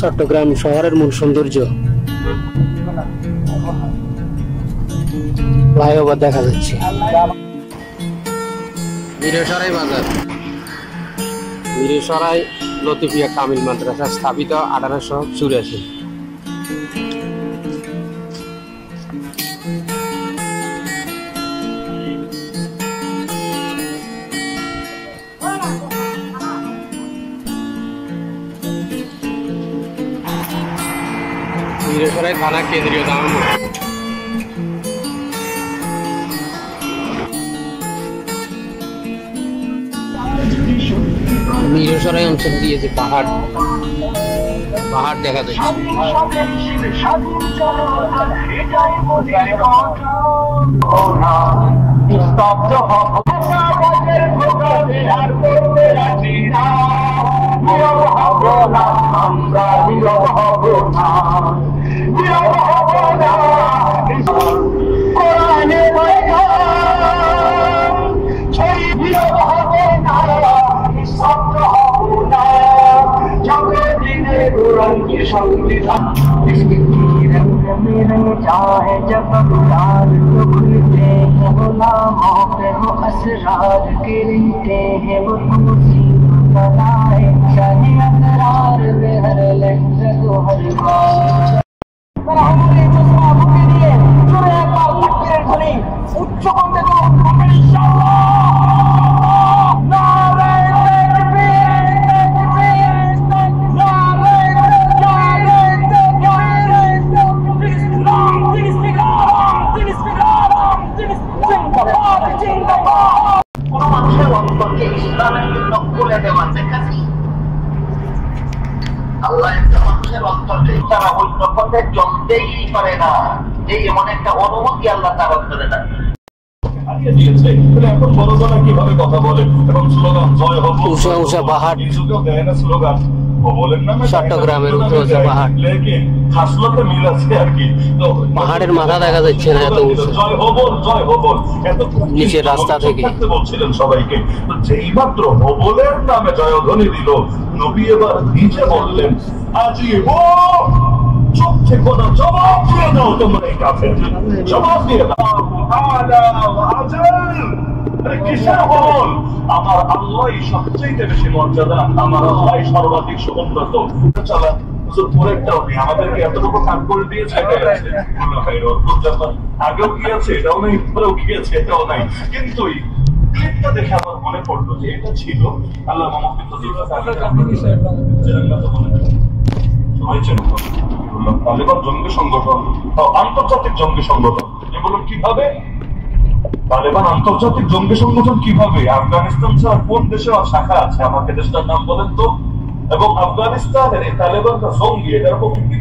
চট্টগ্রাম শহরের মূল সৌন্দর্য। ফ্লাইওভার দেখা যাচ্ছে। মিরসরাই বাজার, মিরসরাই লতিফিয়া কামিল মাদ্রাসা স্থাপিত 1884। মিরসরাই থানা কেন্দ্রীয় জামা মিরসরাই অঞ্চল দিয়ে যে পাহাড় দেখা যায়। चाहे जब गुलाल तो खुलते हैं गुलामों पे वो असरार गिरते हैं वो तुझी बनाए चाहे असरार में हर लहज़ा को हर बार हमारे जज्बातों के लिए जुड़े एक बार तकबीर ध्वनि उच्च कंठे को इंशाअल्लाह। আল্লাহ একটা মানুষের অন্তরে তারা অন্য পথে চলতেই পারে না, এই এমন একটা অনুমতি আল্লাহ তার অন্তরে দেয়। এখন বড়রা কিভাবে কথা বলে এবং স্লোগান জয় হোক উঁচা উঁচা পাহাড়, দেয় না স্লোগান চট্টগ্রামের পাহাড়, মিল আছে আর কি। পাহাড়ের মাথা দেখা যাচ্ছে না, এত উঁচু নিচের রাস্তা থেকে বলছিলেন সবাইকে। যেই মাত্র হবলের নামে জয়ধ্বনি দিল, নবী এবার নিজে বললেন আজি ও চুপ থেকো না, জবাব দিয়ে দাও তোমরা এই কাফের, জবাব দিয়ে দাও। কিসের হবল? আমার আল্লাহ সবচেয়ে বেশি মর্যাদা, আমার আল্লাহ সর্বাধিক সমুন্নত। চালা পরেরটাও নেই, আমাদেরকে এতটুকু কাজ করে দিয়েছে, আগেও কি আছে এটাও নেই, পরেও কি আছে এটাও নাই। কিন্তু ক্লিপটা দেখে আমার মনে পড়লো যে এটা ছিল আল্লাহ তালেবান জঙ্গি সংগঠন, আন্তর্জাতিক জঙ্গি সংগঠন। এগুলো কিভাবে তালেবান আন্তর্জাতিক জঙ্গি সংগঠন কিভাবে? আফগানিস্তান ছাড়া কোন দেশে শাখা আছে আমাকে দেশটার নাম বলেন তো? এবং আফগানিস্তানের এই তালেবানরা জঙ্গি, এটার পক্ষে কি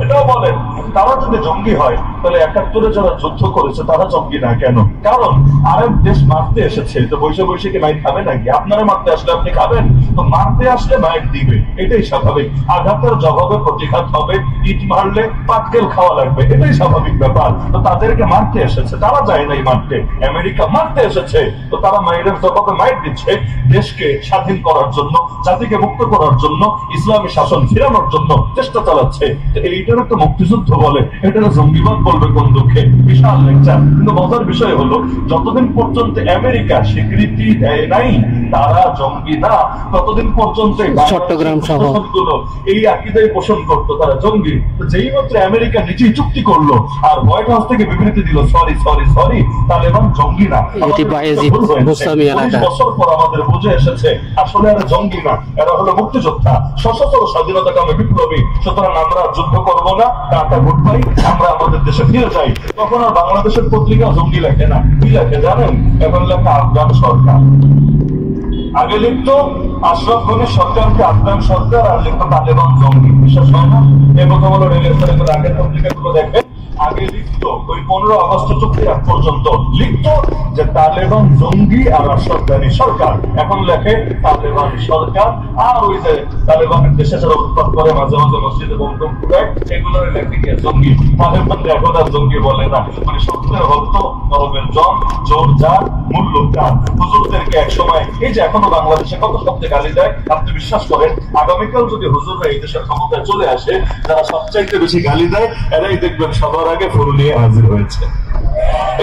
এটাও বলেন। তারা যদি জঙ্গি হয় তাহলে ৭১ যারা যুদ্ধ করেছে তারা জঙ্গি না কেন? কারণ আরেক দেশ মারতে এসেছে, তো বৈশে বৈশে কি মাইক খাবে নাকি? আপনারা মারতে আসলে আপনি খাবেন, তো মারতে আসলে মাইক দিবে, এটাই স্বাভাবিক। আঘাতের জবাবে প্রতিঘাত হবে, ইট মারলে পাটকেল খাওয়া লাগবে, এটাই স্বাভাবিক ব্যাপার। তো তাদেরকে মারতে এসেছে, তারা যায় নাই মারতে। আমেরিকা মারতে এসেছে, তো তারা মাইরের জবাবে মাইক দিচ্ছে দেশকে স্বাধীন করার জন্য, জাতিকে মুক্ত করার জন্য, ইসলামী শাসন ফিরানোর জন্য চেষ্টা চালাচ্ছে। এইটার একটা মুক্তিযুদ্ধ বলে, এটার জঙ্গিবাদ বলবে কোন দুঃখে? বিশাল লেকচার। কিন্তু মজার বিষয় হলো যতদিন পর্যন্ত আমেরিকা স্বীকৃতি দেয় নাই তারা জঙ্গি না, ততদিন পর্যন্ত চট্টগ্রাম শহরগুলো এই আকীদায় পোষণ করতো তারা জঙ্গি। যেই মাত্র আমেরিকা নিজেই চুক্তি করলো আর হোয়াইট হাউস থেকে বিবৃতি দিল সরি সরি সরি, তালেবান জঙ্গি না। ২০ বছর পর আমাদের বুঝে এসেছে আসলে এরা জঙ্গি না, এরা হলো মুক্তিযোদ্ধা, সশস্ত্র স্বাধীনতাকামী বিপ্লবী। সুতরাং আমরা যুদ্ধ করবো না, টাটা গুড বাই, আমরা আমাদের দেশে ফিরে যাই। তখন আর বাংলাদেশের পত্রিকা জঙ্গি লেখে না, কি লেখে জানেন? এখন লেখা আফগান সরকার। আগে লিখতো আশরাফ গনি সরকারকে আফগান সরকার, আর লিখতো তালেবান জঙ্গি। বিশ্বাস হয় না? এই কথা বলো রেলের আগের পত্রিকাগুলো দেখে আগে লিখত ওই 15 আগস্ট চুক্তির আগ পর্যন্ত লিখত যে তালেবান জঙ্গি আর সরকারি সরকার, এখন লেখে তালেবান সরকার আর ওই যে তালেবানের দেশে যারা উৎপাদ করে মাঝে মাঝে মসজিদে বন্ধ পুরায় এগুলো লেখে গিয়ে জঙ্গি। তালেবান এখন আর জঙ্গি বলে না, মানে সত্যের ভক্ত নরমের জন জোর যার মূল্য তার। হুজুরদেরকে এক সময় এই যে এখনো বাংলাদেশে কত শব্দে গালি দেয়, আপনি বিশ্বাস করেন আগামীকাল যদি হুজুররা এই দেশের ক্ষমতায় চলে আসে, যারা সবচাইতে বেশি গালি দেয় এরাই দেখবেন সবার আগে ফুল নিয়ে হাজির হয়েছে।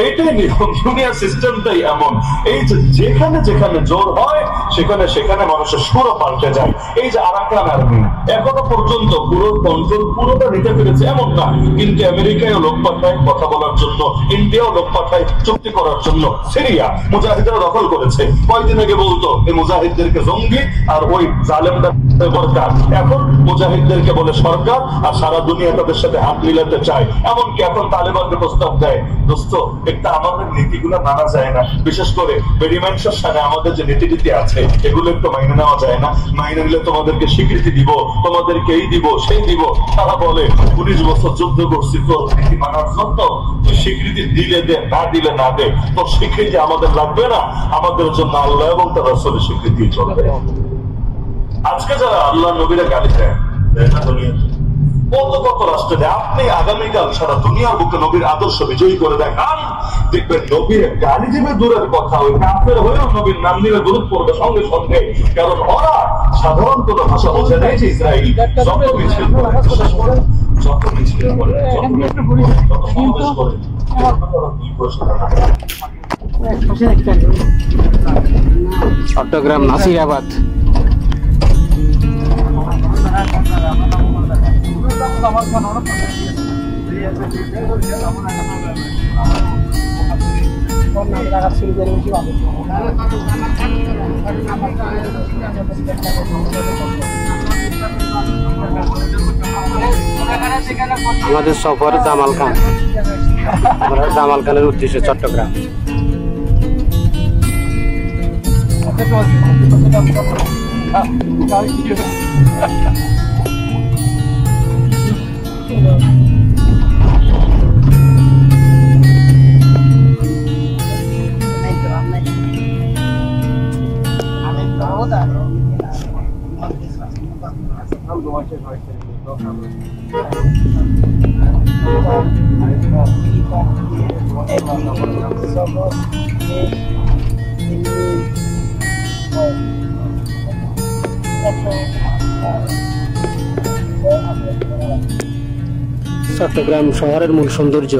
এইটাই নিয়ম, দুনিয়ার সিস্টেমটাই এমন। এই যে যেখানে যেখানে জোর হয় সেখানে সেখানে মানুষের সুরও পাল্টে যায়। এই যে আরাকান আর্মি এখনো পর্যন্ত পুরো কন্ট্রোল পুরোটা নিতে পেরেছে এমন না, কিন্তু আমেরিকায় লোক পাঠায় কথা বলার জন্য, ইন্ডিয়াও লোক পাঠায় চুক্তি করার জন্য। সিরিয়া মুজাহিদরা দখল করেছে, কয়েকদিন আগে বলতো এই মুজাহিদদেরকে জঙ্গি আর ওই জালেমরা সরকার, এখন মুজাহিদদেরকে বলে সরকার আর সারা দুনিয়া তাদের সাথে হাত মিলাতে চায়। এমনকি এখন তালেবানকে প্রস্তাব দেয়, দোস্ত একটা আমাদের নীতিগুলো মানা যায় না, বিশেষ করে বেরিমেন্সের সাথে আমাদের যে নীতি আছে এগুলো একটু মাইনে নেওয়া যায় না, মাইনে নিলে তোমাদেরকে স্বীকৃতি দিব, তোমাদেরকে এই দিব সেই দিব। তারা বলে 19 বছর যুদ্ধ করছি তোর নীতি মানার জন্য, তুই স্বীকৃতি দিলে দে, না দিলে না দে, তোর স্বীকৃতি আমাদের লাগবে না, আমাদের জন্য আল্লাহ এবং তার রাসূলের স্বীকৃতি চলবে। আজকে যারা আল্লাহ নবীরা গালি দেয় কত কত রাষ্ট্রে দেয়, আপনি আগামীকাল সারা দুনিয়ার বুকে নবীর আদর্শ বিজয়ী করে দেখান, দেখবেন নবীর গালি দিবে দূরের কথা, ওই কাফের হয়েও নবীর নাম নিলে দূরত পড়বে সঙ্গে সঙ্গে। কারণ ওরা সাধারণ কোন ভাষা বোঝে নাই যে ইসরায়েল যত মিছিল করে, যত মিছিল করে, যত সমাবেশ করে, চট্টগ্রাম নাসিরাবাদ। আমাদের সফর জামাল খান, আমরা জামাল খানের উদ্দেশ্যে চট্টগ্রাম। চট্টগ্রাম শহরের মূল সৌন্দর্য।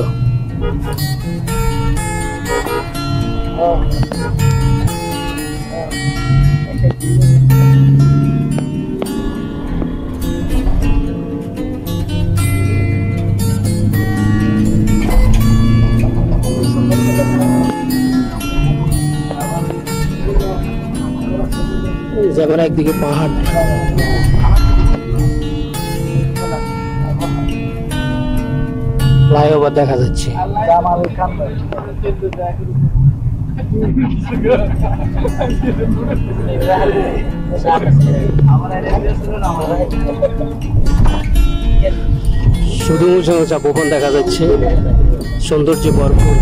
যেমন একদিকে পাহাড়, ফ্লাইওভার দেখা যাচ্ছে। শুধু উঁচা উঁচা ভবন দেখা যাচ্ছে, সৌন্দর্য ভরপুর।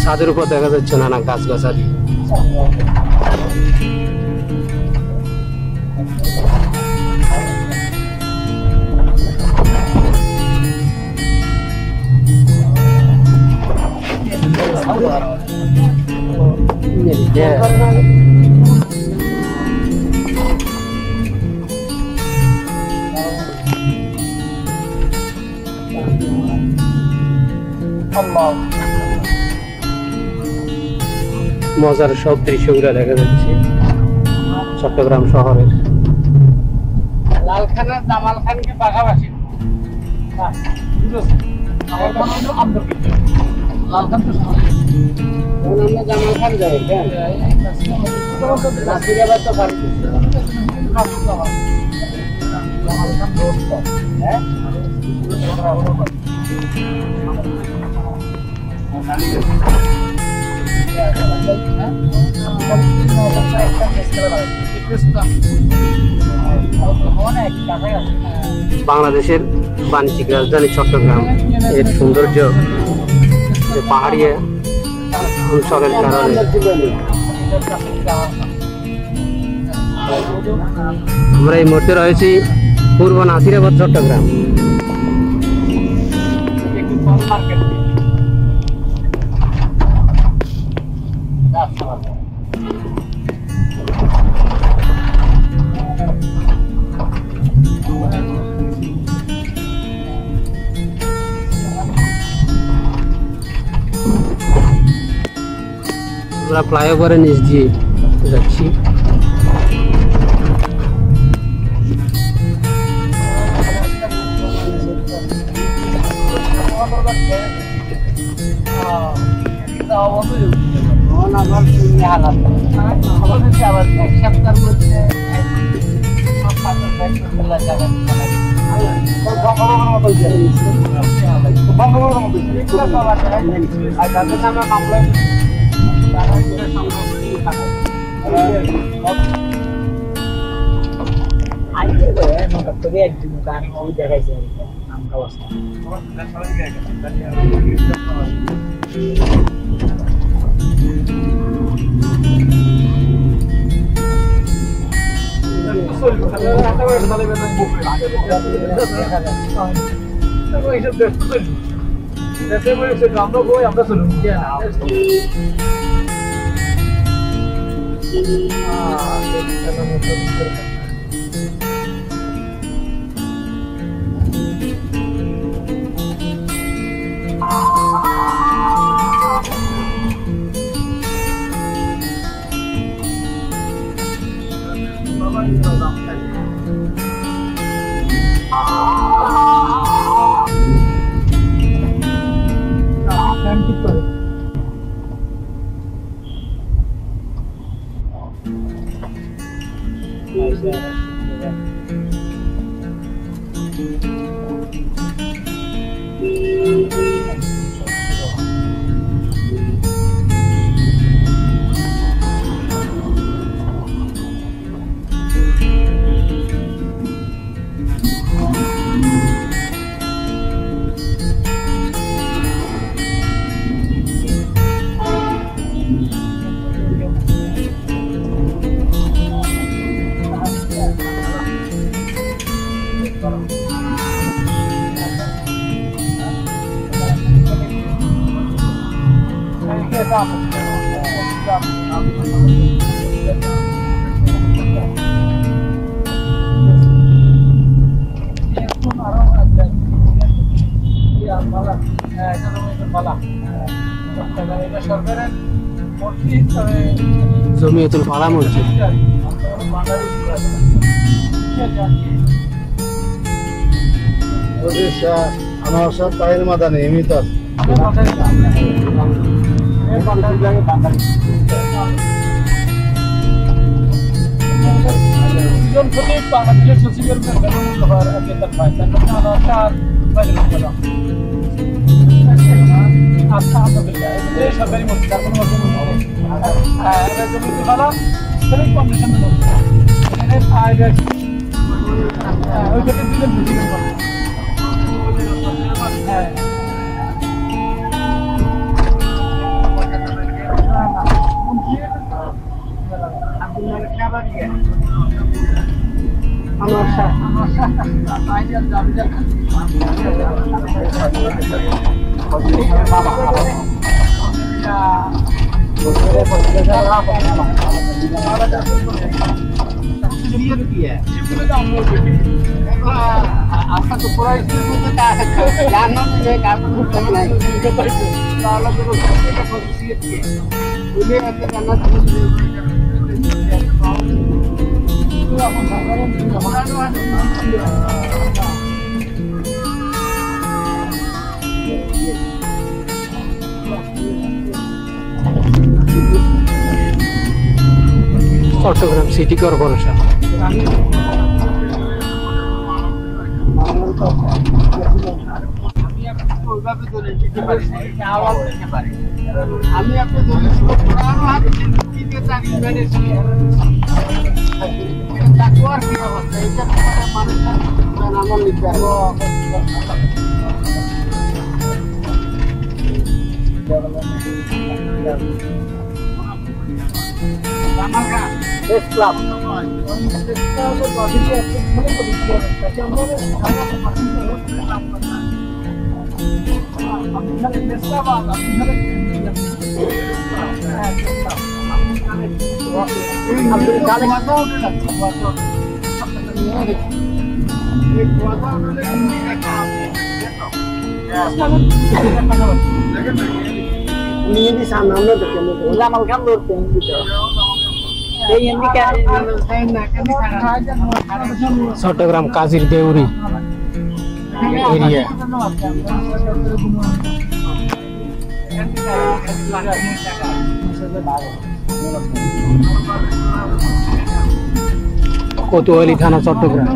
ছাদের উপর দেখা যাচ্ছে নানা গাছগাছালি। মজার সব দৃশ্যগুলো দেখা যাচ্ছে চট্টগ্রাম শহরের। লাল খানের জামাল খানকে পাশাপাশি লাল খান তো আমরা জামাল খান যাই, নাসিরাবাদ তো পারি বাংলাদেশের বাণিজ্যিক রাজধানী চট্টগ্রাম এর সৌন্দর্য যে পাহাড়ি অঞ্চলের কারণে আমরা এই মুহূর্তে রয়েছি পূর্ব নাসিরাবাদ চট্টগ্রাম। আমরা ফ্লাইওভারের নিচ দিয়ে যাচ্ছি। জমিয়তুল ফালাহ মসজিদ। আমার সাথে তাহির মাদানি এমনি তো আছে। বাংলাদেশের সচিবের বেতন পায় সরকারি মসজিদ, তার কোনো आपका तो पूरा इसमें जानना चाहिए कि आपको नहीं बोले ऐसे जानना চট্টগ্রাম সিটি কর্পোরেশন। ওইভাবে দলিল দিতে পারি না, আওয়াজ দিতে পারি। আমি আপনি দলিল পুরানো হাদিসের ভিত্তিতে জানি মেনেছি। তাকওয়ার কি অবস্থা? এটা তোমার মানুষের আমল নিতে ইসলাম চট্টগ্রাম কাজীর দেউরি এরিয়া। কোতোয়ালি থানা চট্টগ্রাম।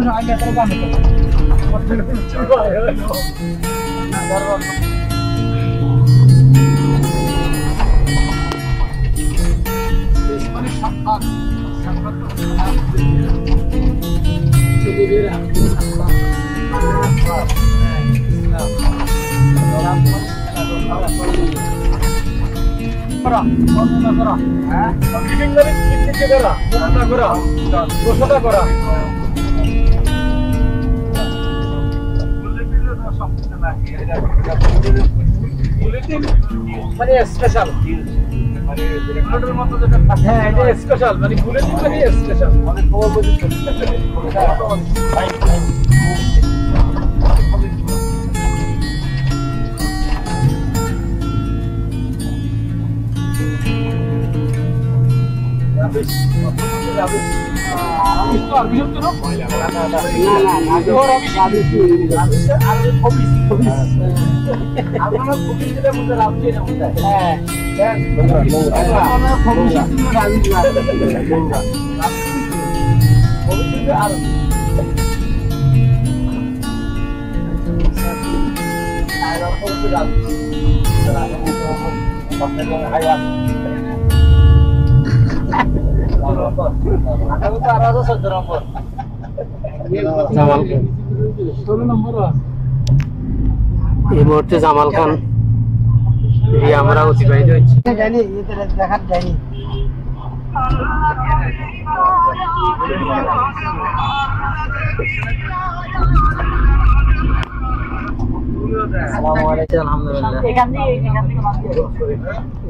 মানে স্পেশাল মানে রেকর্ডের মতো যেটা থাকে, হ্যাঁ এটা স্পেশাল মানে বুলেটিন মানে স্পেশাল মানে খবর বুঝতে এই মুহূর্তে জামাল খান আমরা অতিবাহিত হচ্ছি। দেখার যায়নি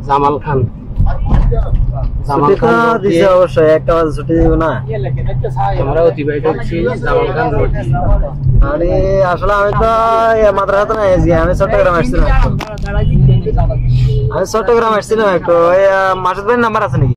জামাল খান অবশ্যই একটা ছুটি দিব না। আমরা অতিবাহিত হচ্ছি জামাল খান রোড। আরে আসলে আমি তো মাদ্রাসাতে নাই, আমি চট্টগ্রাম আসছিলাম। একটু মাসুদ ভাইয়ের নাম্বার আছে নাকি?